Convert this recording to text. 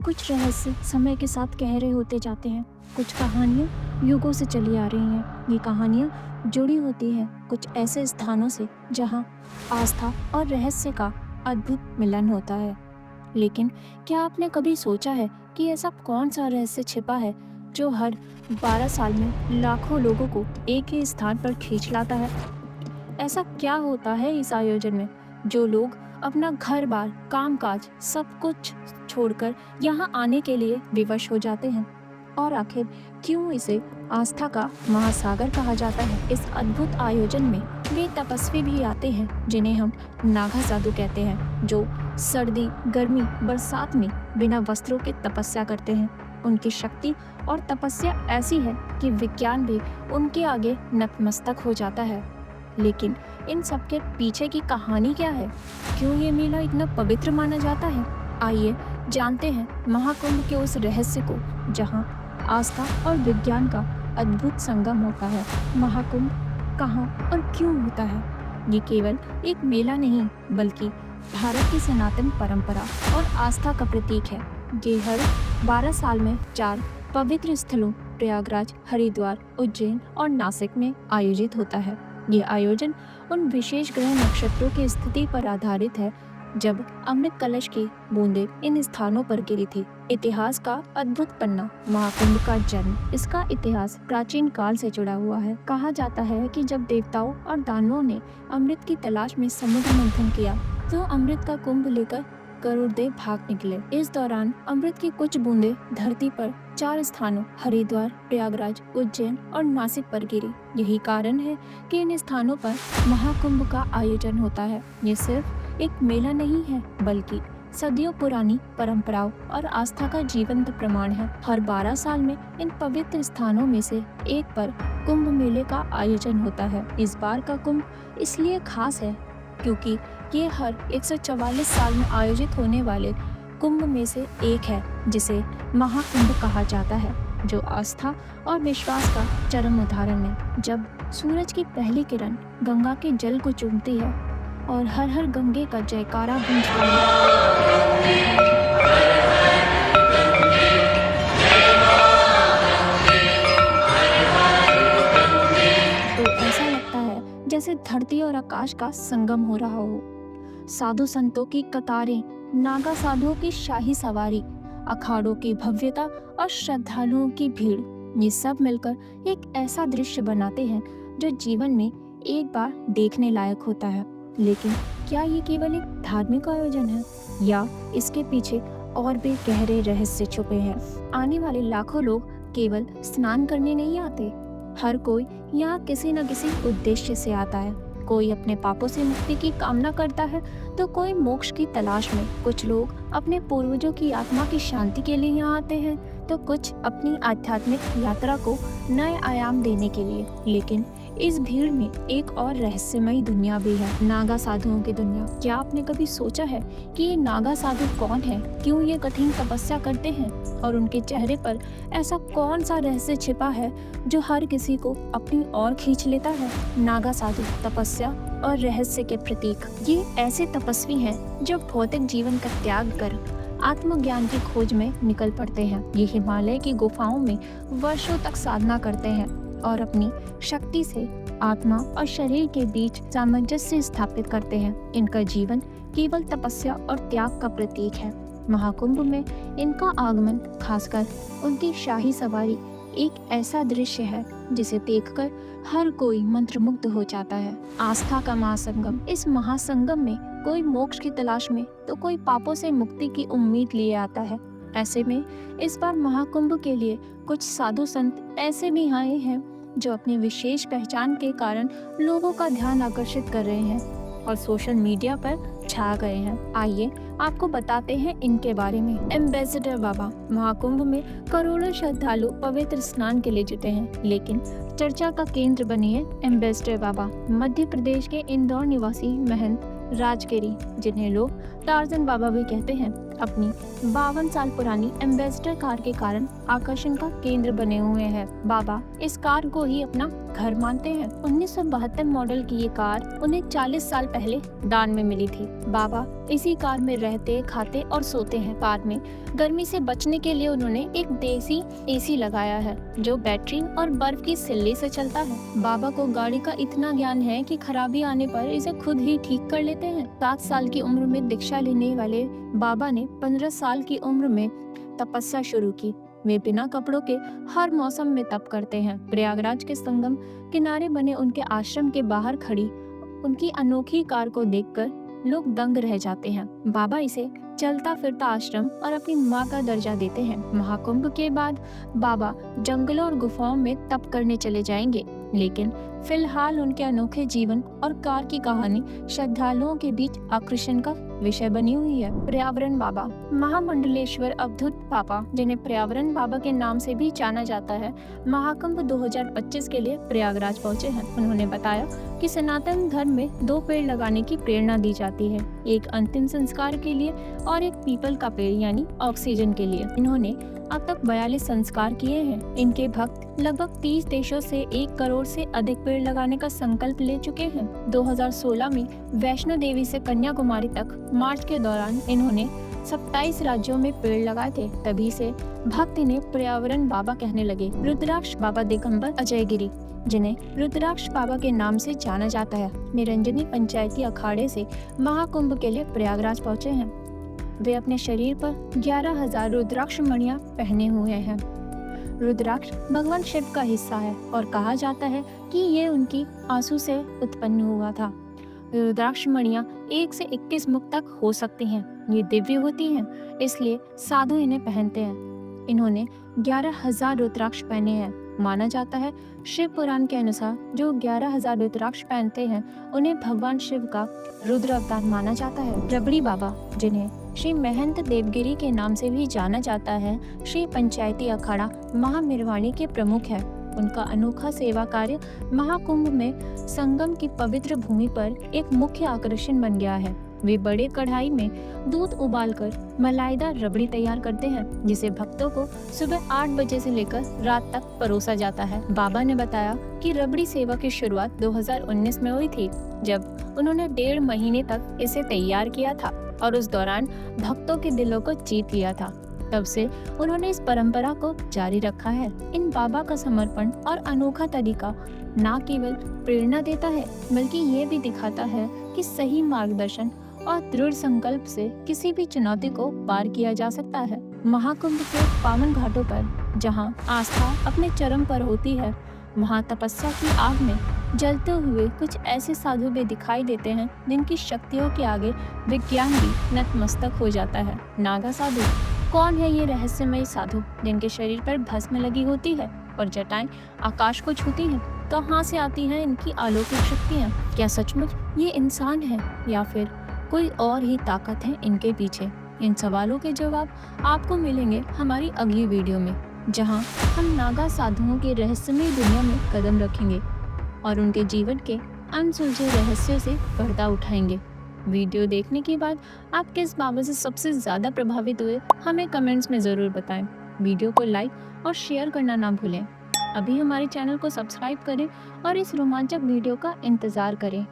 कुछ रहस्य समय के साथ गहरे होते जाते हैं। कुछ कहानियाँ युगों से चली आ रही हैं। ये कहानियाँ जुड़ी होती हैं कुछ ऐसे स्थानों से जहाँ आस्था और रहस्य का अद्भुत मिलन होता है। लेकिन क्या आपने कभी सोचा है कि ऐसा कौन सा रहस्य छिपा है जो हर 12 साल में लाखों लोगों को एक ही स्थान पर खींच लाता है? ऐसा क्या होता है इस आयोजन में जो लोग अपना घर-बार, काम-काज सब कुछ छोड़कर यहाँ आने के लिए विवश हो जाते हैं? और आखिर क्यों इसे आस्था का महासागर कहा जाता है? इस अद्भुत आयोजन में वे तपस्वी भी आते हैं जिन्हें हम नागा साधु कहते हैं, जो सर्दी, गर्मी, बरसात में बिना वस्त्रों के तपस्या करते हैं। उनकी शक्ति और तपस्या ऐसी है कि विज्ञान भी उनके आगे नतमस्तक हो जाता है। लेकिन इन सब के पीछे की कहानी क्या है? क्यों ये मेला इतना पवित्र माना जाता है? आइए जानते हैं महाकुंभ के उस रहस्य को जहाँ आस्था और विज्ञान का अद्भुत संगम होता है। महाकुंभ कहाँ और क्यों होता है? ये केवल एक मेला नहीं बल्कि भारत की सनातन परंपरा और आस्था का प्रतीक है। ये हर 12 साल में 4 पवित्र स्थलों प्रयागराज, हरिद्वार, उज्जैन और नासिक में आयोजित होता है। ये आयोजन उन विशेष ग्रह नक्षत्रों की स्थिति पर आधारित है जब अमृत कलश की बूंदें इन स्थानों पर गिरी थी। इतिहास का अद्भुत पन्ना, महाकुंभ का जन्म। इसका इतिहास प्राचीन काल से जुड़ा हुआ है। कहा जाता है कि जब देवताओं और दानवों ने अमृत की तलाश में समुद्र मंथन किया तो अमृत का कुंभ लेकर करोड़ देव भाग निकले। इस दौरान अमृत की कुछ बूंदें धरती पर 4 स्थानों हरिद्वार, प्रयागराज, उज्जैन और नासिक पर गिरी। यही कारण है कि इन स्थानों पर महाकुंभ का आयोजन होता है। ये सिर्फ एक मेला नहीं है बल्कि सदियों पुरानी परंपराओं और आस्था का जीवंत प्रमाण है। हर 12 साल में इन पवित्र स्थानों में से एक पर कुंभ मेले का आयोजन होता है। इस बार का कुंभ इसलिए खास है क्योंकि ये हर 144 साल में आयोजित होने वाले कुंभ में से एक है जिसे महाकुंभ कहा जाता है, जो आस्था और विश्वास का चरम उदाहरण है। जब सूरज की पहली किरण गंगा के जल को चूमती है और हर हर गंगे का जयकारा गूंजता है, तो ऐसा लगता है जैसे धरती और आकाश का संगम हो रहा हो। साधु संतों की कतारें, नागा साधुओं की शाही सवारी, अखाड़ों की भव्यता और श्रद्धालुओं की भीड़, ये सब मिलकर एक ऐसा दृश्य बनाते हैं जो जीवन में एक बार देखने लायक होता है। लेकिन क्या ये केवल एक धार्मिक आयोजन है या इसके पीछे और भी गहरे रहस्य छुपे हैं? आने वाले लाखों लोग केवल स्नान करने नहीं आते। हर कोई यहाँ किसी न किसी उद्देश्य से आता है। कोई अपने पापों से मुक्ति की कामना करता है तो कोई मोक्ष की तलाश में। कुछ लोग अपने पूर्वजों की आत्मा की शांति के लिए यहाँ आते हैं तो कुछ अपनी आध्यात्मिक यात्रा को नए आयाम देने के लिए। लेकिन इस भीड़ में एक और रहस्यमयी दुनिया भी है, नागा साधुओं की दुनिया। क्या आपने कभी सोचा है कि ये नागा साधु कौन है, क्यों ये कठिन तपस्या करते हैं और उनके चेहरे पर ऐसा कौन सा रहस्य छिपा है जो हर किसी को अपनी ओर खींच लेता है? नागा साधु तपस्या और रहस्य के प्रतीक। ये ऐसे तपस्वी हैं जो भौतिक जीवन का त्याग कर आत्मज्ञान की खोज में निकल पड़ते हैं। ये हिमालय की गुफाओं में वर्षों तक साधना करते हैं और अपनी शक्ति से आत्मा और शरीर के बीच सामंजस्य स्थापित करते हैं। इनका जीवन केवल तपस्या और त्याग का प्रतीक है। महाकुंभ में इनका आगमन, खासकर उनकी शाही सवारी, एक ऐसा दृश्य है जिसे देखकर हर कोई मंत्रमुग्ध हो जाता है। आस्था का महासंगम। इस महासंगम में कोई मोक्ष की तलाश में तो कोई पापों से मुक्ति की उम्मीद लिए आता है। ऐसे में इस बार महाकुंभ के लिए कुछ साधु संत ऐसे भी आए हैं जो अपनी विशेष पहचान के कारण लोगों का ध्यान आकर्षित कर रहे हैं और सोशल मीडिया पर छा गए हैं। आइए आपको बताते हैं इनके बारे में। एम्बेसडर बाबा। महाकुंभ में करोड़ों श्रद्धालु पवित्र स्नान के लिए जुटे हैं, लेकिन चर्चा का केंद्र बने हैं एम्बेसडर बाबा। मध्य प्रदेश के इंदौर निवासी महंत राजगिरी, जिन्हें लोग टार्जन बाबा भी कहते हैं, अपनी 52 साल पुरानी एम्बेसडर कार के कारण आकर्षण का केंद्र बने हुए हैं। बाबा इस कार को ही अपना घर मानते हैं। 1972 मॉडल की ये कार उन्हें 40 साल पहले दान में मिली थी। बाबा इसी कार में रहते, खाते और सोते हैं। कार में गर्मी से बचने के लिए उन्होंने एक देसी एसी लगाया है जो बैटरी और बर्फ की सिल्ली से चलता है। बाबा को गाड़ी का इतना ज्ञान है कि खराबी आने पर इसे खुद ही ठीक कर लेते हैं। 7 साल की उम्र में दीक्षा लेने वाले बाबा ने 15 साल की उम्र में तपस्या शुरू की। वे बिना कपड़ों के हर मौसम में तप करते हैं। प्रयागराज के संगम किनारे बने उनके आश्रम के बाहर खड़ी उनकी अनोखी कार को देखकर लोग दंग रह जाते हैं। बाबा इसे चलता फिरता आश्रम और अपनी माँ का दर्जा देते हैं। महाकुंभ के बाद बाबा जंगलों और गुफाओं में तप करने चले जाएंगे, लेकिन फिलहाल उनके अनोखे जीवन और कार की कहानी श्रद्धालुओं के बीच आकर्षण का विषय बनी हुई है। पर्यावरण बाबा महामंडलेश्वर अवधूत बाबा, जिन्हें पर्यावरण बाबा के नाम से भी जाना जाता है, महाकुंभ 2025 के लिए प्रयागराज पहुंचे हैं। उन्होंने बताया कि सनातन धर्म में 2 पेड़ लगाने की प्रेरणा दी जाती है, एक अंतिम संस्कार के लिए और एक पीपल का पेड़ यानी ऑक्सीजन के लिए। इन्होंने अब तक 42 संस्कार किए हैं। इनके भक्त लगभग 30 देशों से 1 करोड़ से अधिक पेड़ लगाने का संकल्प ले चुके हैं। 2016 में वैष्णो देवी से कन्याकुमारी तक मार्च के दौरान इन्होंने 27 राज्यों में पेड़ लगाए थे। तभी से भक्त इन्हें पर्यावरण बाबा कहने लगे। रुद्राक्ष बाबा दिगंबर अजयगिरी, जिन्हें रुद्राक्ष बाबा के नाम से जाना जाता है, निरंजनी पंचायती अखाड़े से महाकुंभ के लिए प्रयागराज पहुंचे हैं। वे अपने शरीर पर 11,000 रुद्राक्ष मणियां पहने हुए हैं। रुद्राक्ष भगवान शिव का हिस्सा है और कहा जाता है कि ये उनकी आंसू से उत्पन्न हुआ था। रुद्राक्ष मणियां 1 से 21 मुख तक हो सकती हैं। ये दिव्य होती हैं, इसलिए साधु इन्हें पहनते हैं। इन्होंने 11,000 रुद्राक्ष पहने हैं। माना जाता है शिव पुराण के अनुसार जो 11,000 रुद्राक्ष पहनते हैं उन्हें भगवान शिव का रुद्र अवतार माना जाता है। रबड़ी बाबा, जिन्हें श्री महंत देवगिरी के नाम से भी जाना जाता है, श्री पंचायती अखाड़ा महामिरवाणी के प्रमुख है। उनका अनोखा सेवा कार्य महाकुंभ में संगम की पवित्र भूमि पर एक मुख्य आकर्षण बन गया है। वे बड़े कढ़ाई में दूध उबालकर मलाईदार रबड़ी तैयार करते हैं, जिसे भक्तों को सुबह 8 बजे से लेकर रात तक परोसा जाता है। बाबा ने बताया कि रबड़ी सेवा की शुरुआत 2019 में हुई थी, जब उन्होंने 1.5 महीने तक इसे तैयार किया था और उस दौरान भक्तों के दिलों को जीत लिया था। तब से उन्होंने इस परंपरा को जारी रखा है। इन बाबा का समर्पण और अनोखा तरीका न केवल प्रेरणा देता है, बल्कि ये भी दिखाता है कि सही मार्गदर्शन और दृढ़ संकल्प से किसी भी चुनौती को पार किया जा सकता है। महाकुंभ के पावन घाटों पर जहां आस्था अपने चरम पर होती है, वहां तपस्या की आग में जलते हुए कुछ ऐसे साधु भी दिखाई देते हैं जिनकी शक्तियों के आगे विज्ञान भी नतमस्तक हो जाता है। नागा साधु कौन है ये रहस्यमय साधु जिनके शरीर पर भस्म लगी होती है और जटाएं आकाश को छूती हैं? कहाँ से आती हैं इनकी अलौकिक शक्तियाँ? क्या सचमुच ये इंसान है या फिर कोई और ही ताकत है इनके पीछे? इन सवालों के जवाब आपको मिलेंगे हमारी अगली वीडियो में, जहां हम नागा साधुओं के रहस्यमय दुनिया में कदम रखेंगे और उनके जीवन के अनसुलझे रहस्यों से पर्दा उठाएंगे। वीडियो देखने के बाद आप किस बाबा से सबसे ज़्यादा प्रभावित हुए, हमें कमेंट्स में ज़रूर बताएं। वीडियो को लाइक और शेयर करना ना भूलें। अभी हमारे चैनल को सब्सक्राइब करें और इस रोमांचक वीडियो का इंतज़ार करें।